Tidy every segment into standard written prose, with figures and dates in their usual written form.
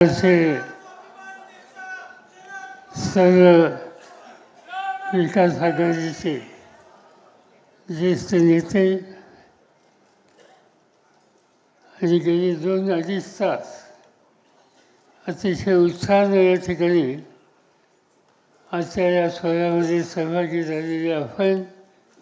असे सर्व विकास आघाडीचे ज्येष्ठ नेते आणि गेली 2-2.5 तास अतिशय उत्साहाने या ठिकाणी आजच्या या सोहळ्यामध्ये सहभागी झालेले आपण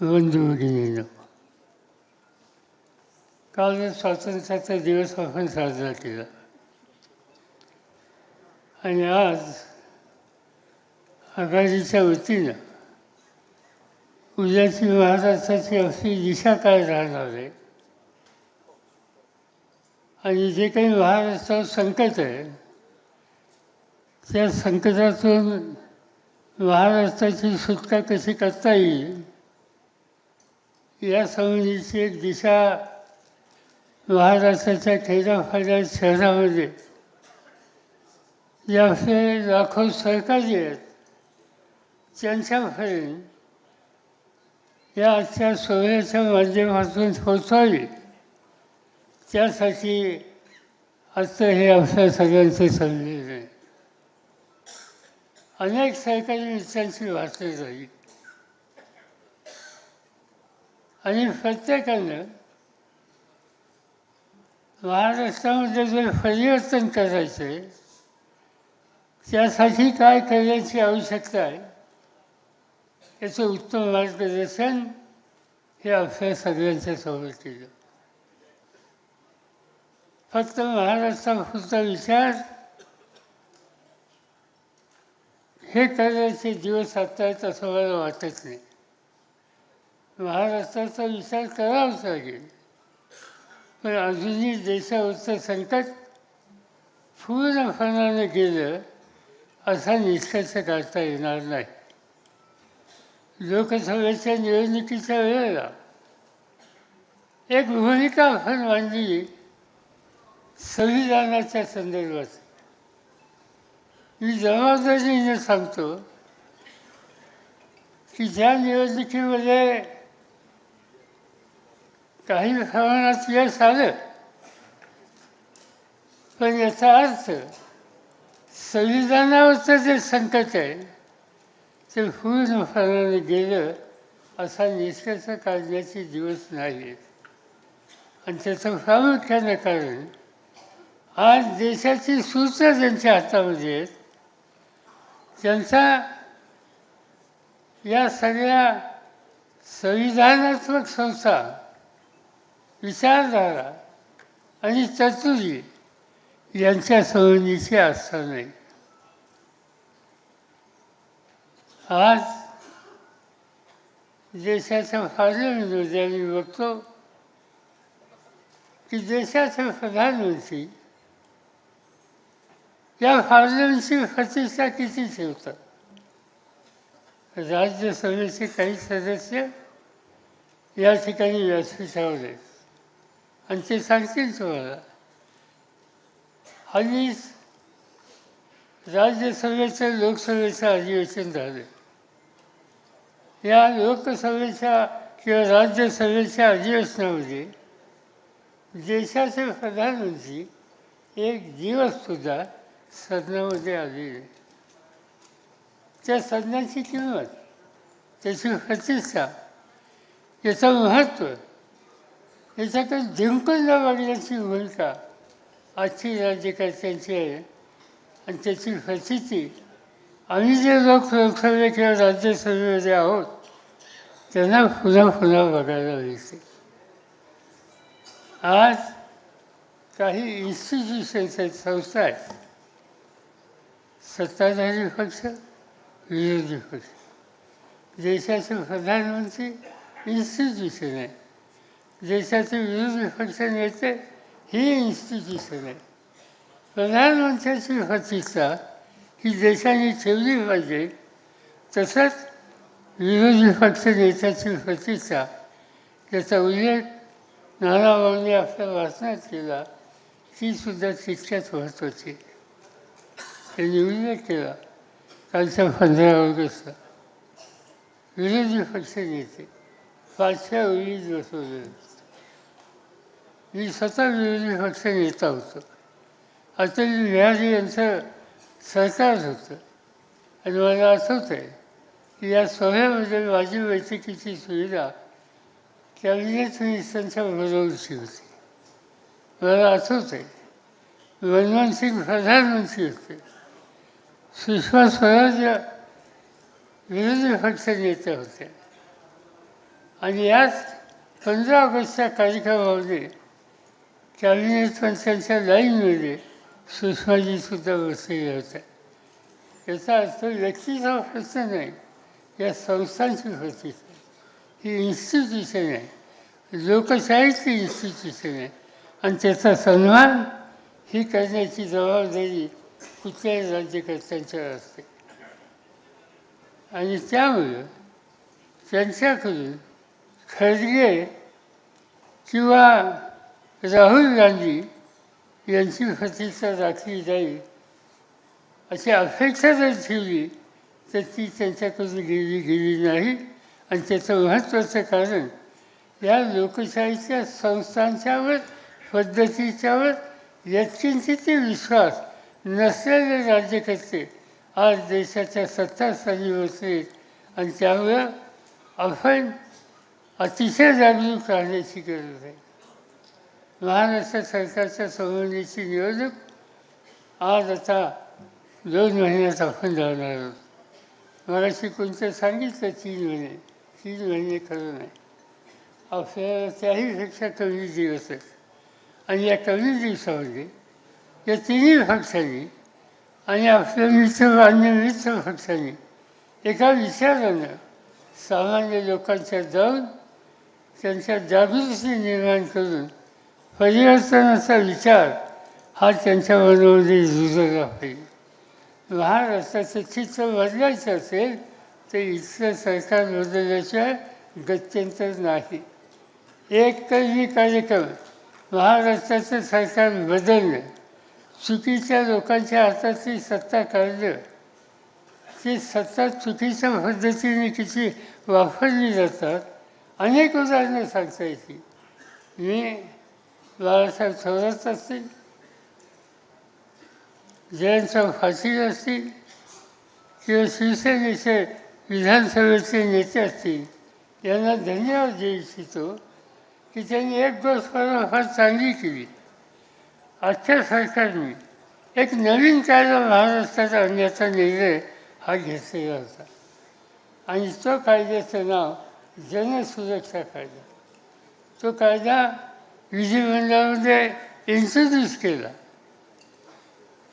बंधू भगिनींनो, काल स्वातंत्र्याचा दिवस आपण साजरा केला आणि आज आघाडीच्या वतीनं उद्याची महाराष्ट्राची आपली दिशा काय राहणार आहे आणि जे काही महाराष्ट्रावर संकट आहे त्या संकटातून महाराष्ट्राची सुटका कशी करता येईल या संबंधीची एक दिशा महाराष्ट्राच्या खेड्यापाड्या शहरामध्ये जे आपले लाखो सहकारी आहेत त्यांच्यापर्यंत या आजच्या सोहळ्याच्या माध्यमातून पोचवावी, त्यासाठी आजचं हे आपल्या सगळ्यांचे संमेलन आहे. अनेक सहकारी मित्रांची वाटणी झाली आणि प्रत्येकानं महाराष्ट्रामध्ये जर परिवर्तन करायचे त्यासाठी काय करण्याची आवश्यकता आहे याचं उत्तम मार्गदर्शन हे आपल्या सगळ्यांच्या समोर केलं. फक्त महाराष्ट्रापुरता विचार हे करण्याचे दिवस आता आहेत असं मला वाटत नाही. महाराष्ट्राचा विचार करावाच लागेल, पण अजूनही देशावरचं संकट पूर्णपणाने गेलं असा निष्कर्ष काढता येणार नाही. लोकसभेच्या निवडणुकीच्या वेळेला एक भूमिका आपण मांडली संविधानाच्या संदर्भात. मी जबाबदारीने सांगतो की ज्या निवडणुकीमध्ये काही प्रमाणात यश आलं, पण याचा अर्थ संविधानावरचं जे संकट आहे ते पूर्णपणाने गेलं असा निष्कर्ष काढण्याचे दिवस नाही आहेत. आणि त्याचं प्रामुख्यानं कारण आज देशाची सूत्र ज्यांच्या हातामध्ये आहेत त्यांचा या सगळ्या संविधानात्मक संस्था, विचारधारा आणि तरतुदी यांच्या संबंधीची आस्था नाही. आज देशाच्या पार्लमेंटमध्ये आम्ही बघतो की देशाचे प्रधानमंत्री या पार्लमेंटची प्रतिष्ठा किती ठेवतात. राज्यसभेचे काही सदस्य या ठिकाणी व्यासपीठावर आहेत आणि ते सांगतील तुम्हाला. हल्ली राज्यसभेचं लोकसभेचं अधिवेशन झालं. या लोकसभेच्या किंवा राज्यसभेच्या अधिवेशनामध्ये देशाचे प्रधानमंत्री एक दिवससुद्धा सदनामध्ये आले नाही. त्या सदनाची किंमत, त्याची प्रतिष्ठा, याचं महत्त्व, याच्याकडे जिंकून न बघण्याची भूमिका आजची राज्यकर्त्यांची आहे. आणि त्याची प्रचिती आम्ही जे लोक लोकसभे किंवा राज्यसभेमध्ये आहोत त्यांना पुन्हा पुन्हा बघायला मिळते. आज काही इन्स्टिट्यूशन्स आहेत, संस्था आहेत, सत्ताधारी पक्ष, विरोधी पक्ष. देशाचे प्रधानमंत्री इन्स्टिट्यूशन आहे, देशाचे विरोधी पक्ष नेते ही इन्स्टिट्यूशन आहे. प्रधानमंत्र्याची प्रतिष्ठा ही देशाने ठेवली पाहिजे, तसंच विरोधी पक्ष नेत्याची प्रतिष्ठा याचा उल्लेख नानाभाऊंनी आपल्या भाषणात केला, ती सुद्धा तितक्याच महत्त्वाची. त्यांनी उल्लेख केला कालच्या 15 ऑगस्टला. विरोधी पक्ष नेते 5व्या ओळीत बसवले. मी स्वतः विरोधी पक्ष नेता होतो अटल बिहारी यांचं सरकार होतं. आणि मला आठवतं आहे की या सोहळ्यामध्ये माझी बैठकीची सुविधा कॅबिनेट मिनिस्टरांच्या बरोबरची होती. मला आठवतं आहे मनमोहन सिंग प्रधानमंत्री होते, सुषमा स्वराज या विरोधी पक्ष नेत्या होत्या. आणि याच 15 ऑगस्टच्या कार्यक्रमामध्ये कॅबिनेट मंत्र्यांच्या लाईनमध्ये सुषमाजीसुद्धा बसलेल्या होत्या. याचा अर्थ व्यक्तीचा प्रश्न नाही, या संस्थांची प्रतिष्ठा. ही इन्स्टिट्यूशन आहे, लोकशाहीची इन्स्टिट्यूशन आहे आणि त्याचा सन्मान ही करण्याची जबाबदारी कुठल्याही राज्यकर्त्यांच्यावर असते. आणि त्यामुळं त्यांच्याकडून खरगे किंवा राहुल गांधी यांची प्रतिष्ठा राखली जाईल अशी अपेक्षा जर ठेवली तर ती त्यांच्याकडून गेली नाही. आणि त्याचं महत्त्वाचं कारण या लोकशाहीच्या संस्थांच्यावर पद्धतीच्यावर यत्किंचित विश्वास नसलेले राज्यकर्ते आज देशाच्या सत्तास्थानी बसले. आणि त्यामुळं आपण अतिशय जागरूक राहण्याची गरज आहे. महाराष्ट्र सरकारच्या संबंधीची निवडणूक आज आता 2 महिन्यात आपण जाणार आहोत. मगाशी कोणतं सांगितलं 3 महिने. 3 महिने खरं नाही, आपल्याला त्याहीपेक्षा कमी दिवस आहेत. आणि या कमी दिवसामध्ये या तिन्ही पक्षांनी आणि आपल्या अन्य मित्र पक्षांनी एका विचारानं सामान्य लोकांच्या जाऊन त्यांच्या जागृती निर्माण करून परिवर्तनाचा विचार हा त्यांच्या मनामध्ये रुजला पाहिजे. महाराष्ट्राचं चित्र बदलायचं असेल तर इथलं सरकार बदलल्याशिवाय गत्यंतर नाही. एक कलमी कार्यक्रम महाराष्ट्राचं सरकार बदलणं, चुकीच्या लोकांच्या हातातली सत्ता काढणं, ती सत्ता चुकीच्या पद्धतीने किती वापरली जातात अनेक उदाहरणं सांगता येतील. मी बाळासाहेब थोरात असतील, जयंतराव पाटील असतील किंवा शिवसेनेचे विधानसभेचे नेते असतील, यांना धन्यवाद देऊ इच्छितो की त्यांनी एक गोष्ट फार चांगली केली. आजच्या सरकारने एक नवीन कायदा महाराष्ट्रात आणण्याचा निर्णय हा घेतलेला होता. आणि तो कायद्याचं नाव जनसुरक्षा कायदा. तो कायदा विधिमंडळामध्ये इंट्रोड्यूस केला.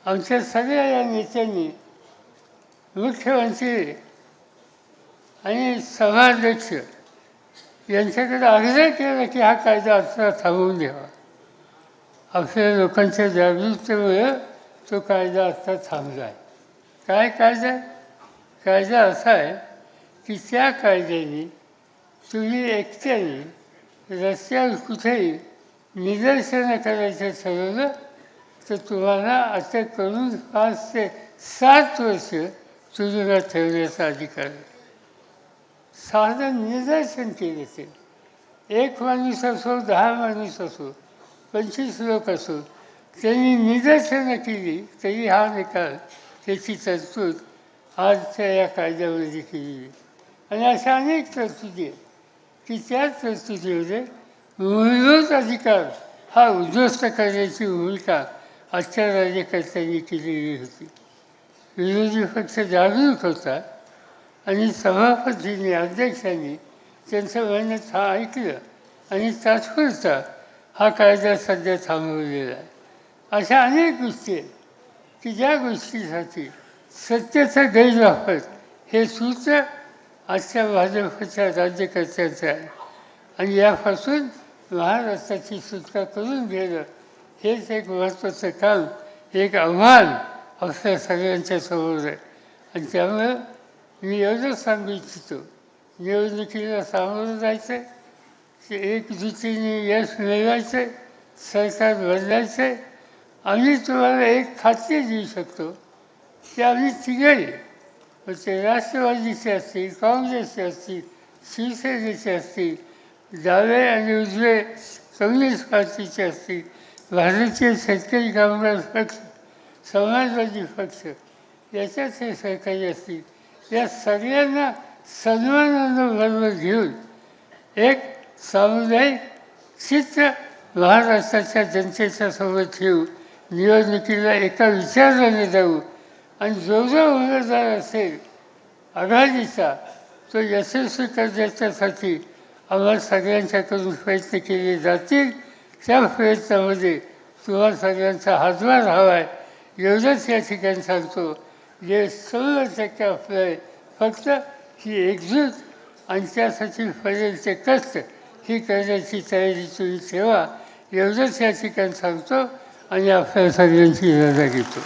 आमच्या सगळ्या या नेत्यांनी, मुख्यमंत्री आणि सभाध्यक्ष यांच्याकडे आग्रह केला की हा कायदा आता थांबवून द्यावा. आपल्या लोकांच्या जागरूकतेमुळे तो कायदा आता थांबला आहे. काय कायदा? कायदा असा आहे की त्या कायद्याने तुम्ही एकट्याने रस्त्यावर कुठेही निदर्शनं करायचं ठरवलं तर तुम्हाला अटक करून 5 ते 7 वर्ष तुरुंगात ठेवण्याचा अधिकार आहे. साधं निदर्शन केले ते, एक माणूस असो, 10 माणूस असो, 25 लोक असो, त्यांनी निदर्शनं केली तरी हा निकाल, त्याची तरतूद आजच्या या कायद्यामध्ये केली. आणि अशा अनेक तरतुदी आहेत की त्या तरतुदीमध्ये मूलभूत अधिकार हा उद्ध्वस्त करण्याची भूमिका आजच्या राज्यकर्त्यांनी केलेली होती. विरोधी पक्ष जागरूक होता आणि सभापतींनी, अध्यक्षांनी त्यांचं म्हणणं ऐकलं आणि तात्पुरता हा कायदा सध्या थांबवलेला आहे. अशा अनेक गोष्टी आहेत की ज्या गोष्टीसाठी सत्तेचा गैरवापर हे सूत्र आजच्या भाजपच्या राज्यकर्त्यांचं आहे. आणि यापासून महाराष्ट्राची सुटका करून घेणं हेच एक महत्त्वाचं काम, एक आव्हान आपल्या सगळ्यांच्या समोर आहे. आणि त्यामुळं मी एवढंच सांगू इच्छितो, निवडणुकीला सामोरं जायचं आहे, एकजुटीने यश मिळवायचं आहे, सरकार बदलायचं आहे. आम्ही तुम्हाला एक खात्री देऊ शकतो की आम्ही तिघही, म्हणजे राष्ट्रवादीचे असतील, काँग्रेसचे असतील, शिवसेनेचे असतील, डावे आणि उजवे कम्युनिस्ट पार्टीचे असतील, भारतीय शेतकरी कामगार पक्ष समाजवादी पक्ष याच्यात हे सहकारी असतील, या सगळ्यांना सन्मानाबरोबर घेऊन एक सामुदायिक चित्र महाराष्ट्राच्या जनतेच्या सोबत ठेवू, निवडणुकीला एका विचाराने जाऊ आणि जो उमेदवार असेल आघाडीचा तो यशस्वी करण्याच्यासाठी आम्हाला सगळ्यांच्याकडून प्रयत्न केले जातील. त्या प्रयत्नामध्ये तुम्हाला सगळ्यांचा हातभार हवा आहे एवढंच या ठिकाणी सांगतो. जे 100% आपलं आहे, फक्त ही एकजूट आणि त्यासाठी पर्यंत कष्ट ही करण्याची तयारी तुम्ही ठेवा एवढंच या ठिकाणी सांगतो आणि आपल्या सगळ्यांची रजा घेतो.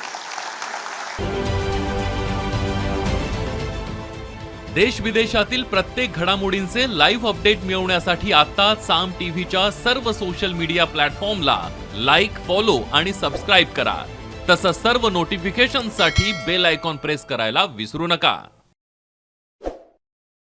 देश विदेशातील प्रत्येक घडामोडींचे लाईव्ह अपडेट मिळवण्यासाठी आता साम टीव्हीच्या सर्व सोशल मीडिया प्लॅटफॉर्मला लाईक, फॉलो आणि सबस्क्राईब करा. तसंच सर्व नोटिफिकेशनसाठी बेल आयकॉन प्रेस करायला विसरू नका.